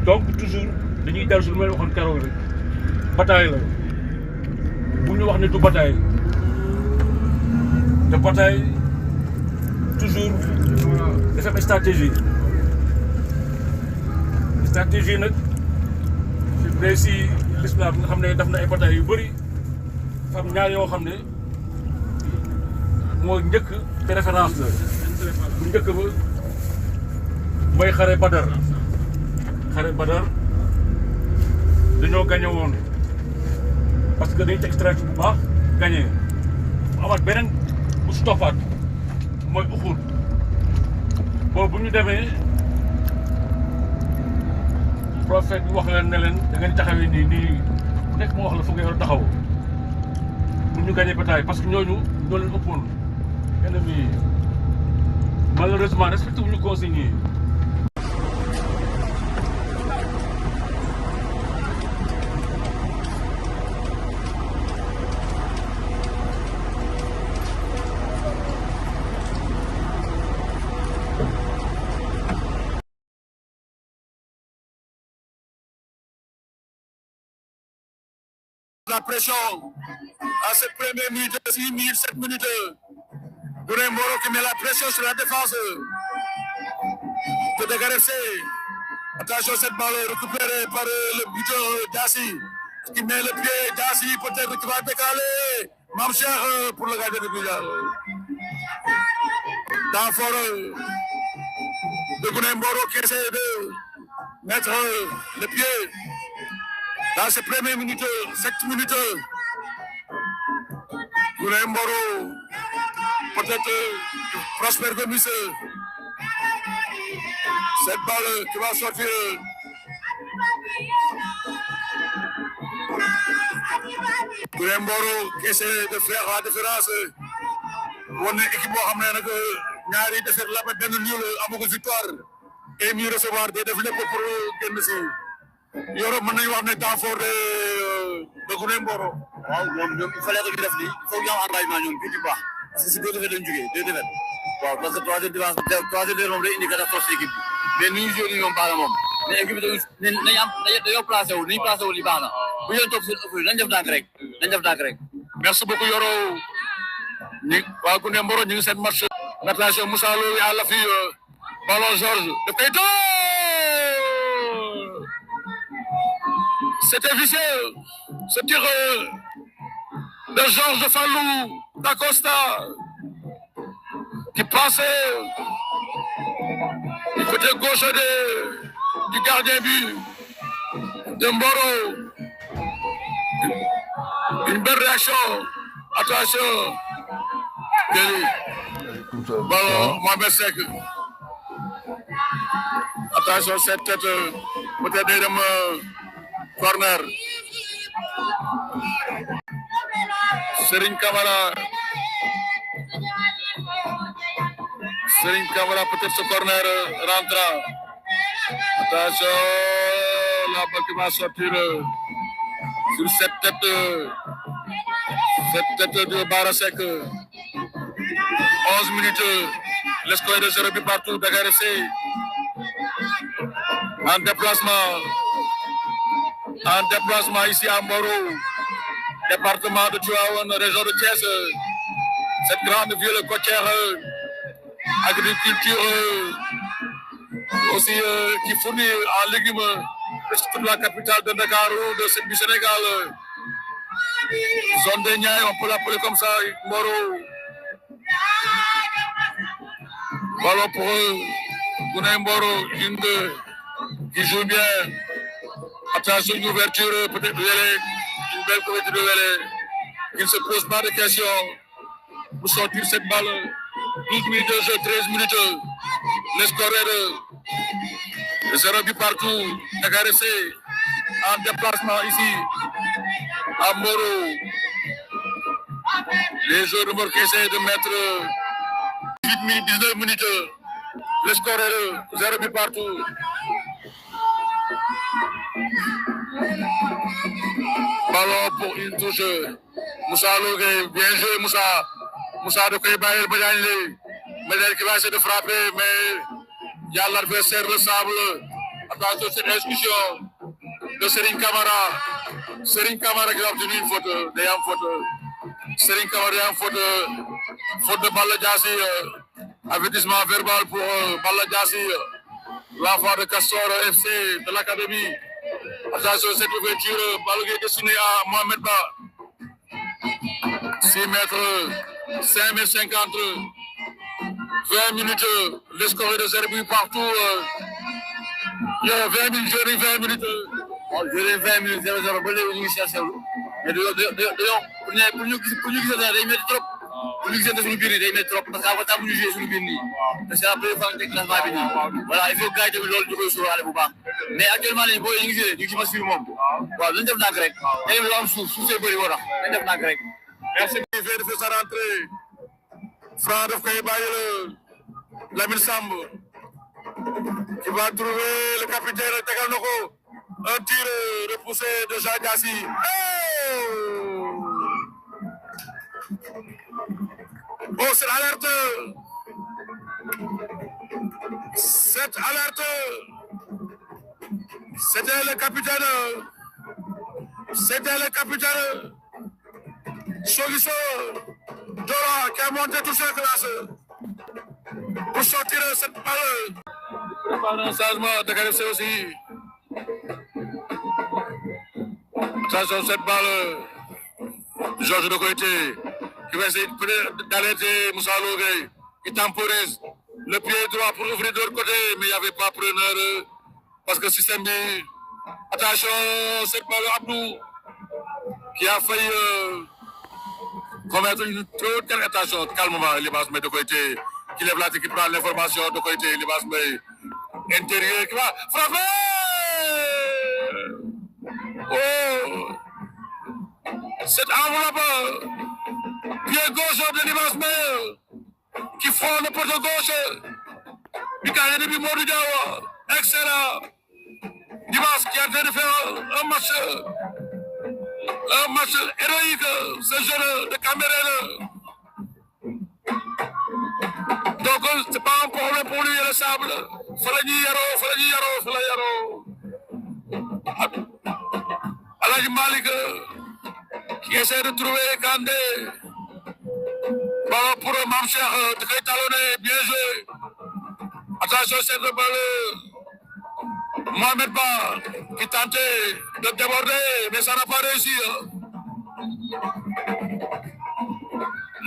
donc toujours dañuy dellu si lu may waxoon keroog rek bataille la bu ñu wax ne du bataille te bataille toujours dafa am stratégie nag day si l'islam nga xam ne daf na ay bataille yu bëri dafa am ñaar yoo xam ne moo njëkk te référence la bu njëkk ba mooy xare Badar dañoo gagné woon parce que dañu teg stratégie bu baax gagné mu amaat beneen bu si toppaat mooy Uhud boobu bu ñu demee prophète bi wax leen ne leen da ngeen taxawee nii nekk moo wax la foog nga war a taxaw pour ñu gagné bataille parce que ñooñu ñoo leen ëppoon ennemi yi malheureusement respecté wu ñu consignes yi. La pression à cette première minute, 6 minutes, 7 minutes. Gouné Mboro qui met la pression sur la défense de Dakar FC. Attention, cette balle récupérée par le buteur Dassi qui met le pied. Dassi peut-être qui va décaler. Mamcher pour le gardien de but. Dans fort de Gouné Mboro qui essaie de mettre le pied. Dans ces premières minutes, 7 minutes, Gouné Mboro, peut-être Prosper Gomis, cette balle qui va sortir. Gouné Mboro qui essaie de faire la différence. On est équipe boo xam ne nag ñaari défaite la benn nul amagu victoire et ñu recevoir des défaites pour génn si. Yoro mën nañu wax ne temps fort de Gouné Mboro. waaw ñoom il fallait que ñu def lii il faut ñu am engagement ñoom bii di baax parce que si deux défaites lañ jógee deux défaites waaw parce que troisième défense moom day indi catastrophe si équipe bi mais ni ñu joué nii ñoom baax na moom mais équipe bi dañoo placé wu ni ñu placé wu li baax na bu ñu leen topp seen ëpp nañ def ndànk rek merci beaucoup Yoro ñi waa Gouné Mboro ñu ngi seen match natation Moussa Lo à la fille ballon Georges de Peyto. C'était vicieux, ce tir de Georges Fallou d'Acosta qui passait du côté gauche du gardien but de Mboro. Une belle réaction, attention, ballon Mohamed Seck. Attention, cette tête peut-être des corner. Serigne Camara peut-être ce corner rentrant. Attention, la balle qui va sortir sur cette tête de Barasek. 11 minutes, le score est de 0 but partout. Dakar FC en déplacement ici à Mboro, département de Tivaouane, région de Thiès. Cette grande ville côtière, agriculture aussi qui fournit en légumes toute la capitale de Dakar, du Sénégal. Zone des Niayes, on peut l'appeler comme ça, Mboro. Ballon pour Gouné Mboro, qui joue bien. Attention, une ouverture, peut-être une belle couverture de Wélé. Il ne se pose pas de questions pour sortir cette balle. 12 minutes de jeu, 13 minutes. Le score est de 0 but partout. Dakar FC en déplacement ici à Mboro. Les joueurs de Mboro qui essaient de mettre 8 minutes, 19 minutes. Le score est de 0 but partout. Ballon pour une touche. Moussa Lo, bien joué Moussa. Moussa de Koybaï, Badiane qui va essayer de frapper, mais il y a l'adversaire, le sable. Attention, cette discussion de Serigne Camara. Serigne Camara qui a obtenu une faute. D'ailleurs, faute. Serigne Camara, faute de Balla Diassi. Avertissement verbal pour Balla Diassi. L'enfant de Castor FC de l'académie. Attention, cette ouverture, balle destinée à Mohamed Ba. 6 mètres, 5 mètres 50, 20 minutes, le score de 0 but partout. Il y a 20 minutes, 20 minutes. Oh, 20 minutes, 0-0, ba léegi ñu ngi cherché wu. Mais dañoo pour ñu gisee day métti trop. Pour ñu gisee suñu biir yi day métti trop parce que avant ñu joué suñu biir nii. C'est la première fois que ñu classement bi nii. Voilà, il faut gars yi tamit loolu ñu koy sóoraale bu baax. Mais actuellement nii booy ñu ngi gisee ñu ngi ci match bi moom. Waaw dañu def nànk rek. Tey lu am suuf see bëri moo tax dañu def nànk rek. Merci. Il vient de faire sa rentrée. Franc daf koy bàyyi la Lamine Samb qui va trouver le capitaine tegal na ko un tir repoussé de Jean Diassi. Oh, c'est l'alerte. Cette alerte. C'était le capitaine. C'était le capitaine. Solution Dora qui a monté toute sa classe pour sortir cette balle. Par un changement de KFC aussi. Attention, cette balle. Georges de Koité qui va essayer d'alerter Moussa Logay qui temporise le pied droit pour ouvrir de l'autre côté, mais il n'y avait pas preneur parce que le système dit. Attention, cette balle Abdou qui a failli commettre une trop telle attention. Calmement, Libas met de côté, qui lève la tête, qui prend l'information de côté, Libas met intérieur, qui va frapper. Oh! Cette enveloppe, pied gauche de Libas met, qui frôle le poteau gauche, du carré de Bimodou Diawa. Excellent. Libas qui a en train de faire un match héroïque, ce jeune de Cameroun. Donc, c'est pas un problème pour lui, le sable. Fallait yaro. Alhaji Malik, qui essaie de trouver Kandé. Ballon pour Mamcher, de Kay talonné, bien joué. Attention, c'est le ballon. Mohamed Ba qui tentait de déborder, mais ça n'a pas réussi.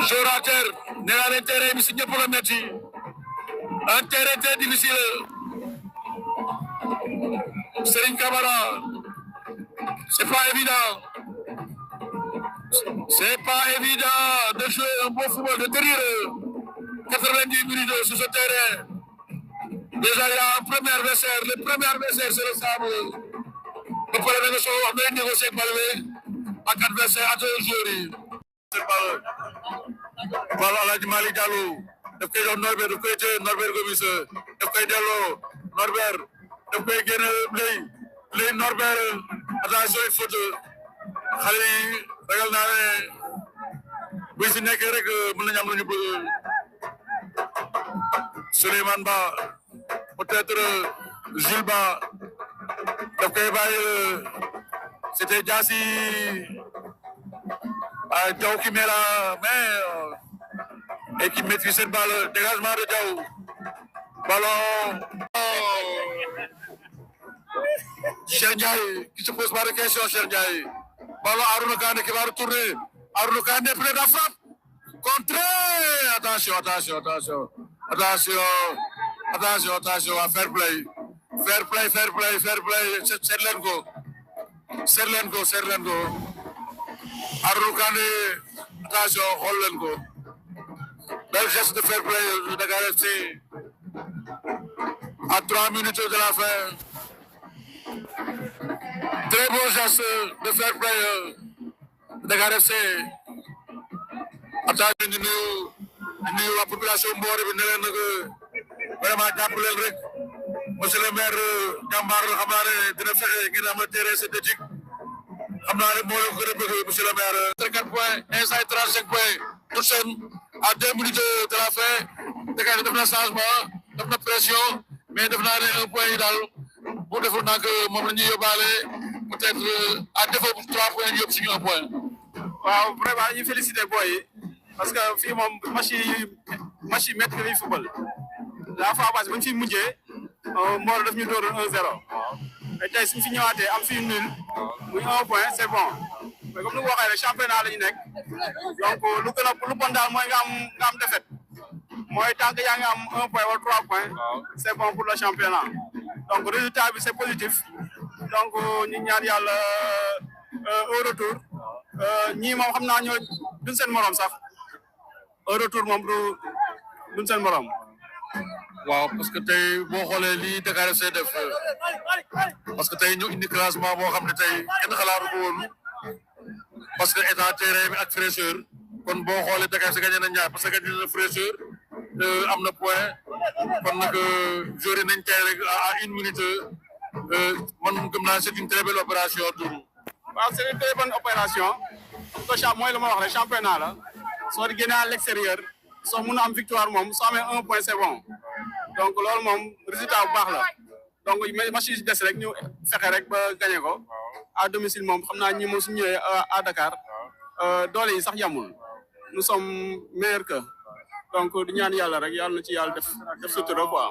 Joueur à terre, n'est à l'intérêt, mais signé pour le mettre. Un terrain très difficile. Serigne Camara, c'est pas évident. C'est pas évident de jouer un bon football, de tenir 90 minutes sur ce terrain. Déjà, il y a un premier adversaire. Le premier adversaire, c'est le sable. Le premier adversaire, on va négocier avec le adversaire à deux jours. C'est pas voilà, Alhaji Malick Diallo. Daf koy jox Norbert, daf koy téye Norbert Gomis. Daf koy delloo Norbert. Daf koy génne Blay Norbert. Attention, il faut xale yi ragal naa ne bu si nekkee rek mën nañu am lu ñu bëgg. Souleymane Ba. Peut-être Jules Ba daf koy bàyyi c'était Diassi Diaw qui met la main et qui maîtrise cette balle. Dégagement de Diaw. Ballon. Cheikh Ndiaye qui se pose pas de question. Cheikh Ndiaye. Ballon Arouna Kandé qui va retourner. Arouna Kandé près de la frappe. Contré. Attention. Attention à fair play. Seet leen ko. Arouna Kandé, attention, xool leen ko. Bel geste de fair play de Dakar FC. À 3 minutes de la fin. Très beau geste de fair play de Dakar FC. Attention di nuyu waa population Mboro bi ne leen nag vraiment jàpp leen rek. Monsieur le maire jàmbaar xam naa ne dina fexe ngeen am terrain synthétique. Xam naa ne moo leen ko gën a bëgg monsieur le maire. 34 points, inside 35 points. Tout seul à 2 minutes de la fin. Dakar def na changement, def na pression, mais def naa ne un point yi daal bu deful nag moom la ñuy yóbbaale peut-être à défaut bu 3 points yóbbu suñu 1 point. waaw vraiment ñu félicité boy yi parce que fii moom match yi métti nga fi football la fois passée ba ñu fi mujjee Mboro daf ñu door 1-0 et tey suñu fi ñëwaatee am fi nul muy 1 point c'est bon mais comme ni nga waxee rek championnat la ñu nekk donc lu bon daal mooy nga am défaite mooy tant que yaa ngi am 1 point wala 3 points c'est bon pour le championnat donc résultat bi c'est positif donc ñu ñaan yàlla au retour ñii moom xam naa ñoo duñ seen morom sax au retour moom duñ seen morom. waaw parce que tey boo xoolee lii Dakar FC def parce que tey ñu indi classement boo xam ne tey kenn xalaatu ko woon parce que état terrain bi ak fraîcheur kon boo xoolee Dakar FC gagné na ñaar parce que gagné na fraîcheur am na point kon nag joué nañ tey rek à 1 minute man gëm naa c'est une très belle opération Doudou. waaw c'est une très bonne opération parce que mooy la ma wax rek championnat la soo di génnee à l'extérieur soo mun a am victoire moom soo amee 1 point c'est bon donc loolu moom résultat bu baax la donc match yi des rek ñu fexe rek ba gagné ko à domicile moom xam naa ñi moom su ñëwee à Dakar doole yi sax yamul nous sommes meilleurs que donc di ñaan yàlla rek yàlla na ci yàlla def sutura quoi.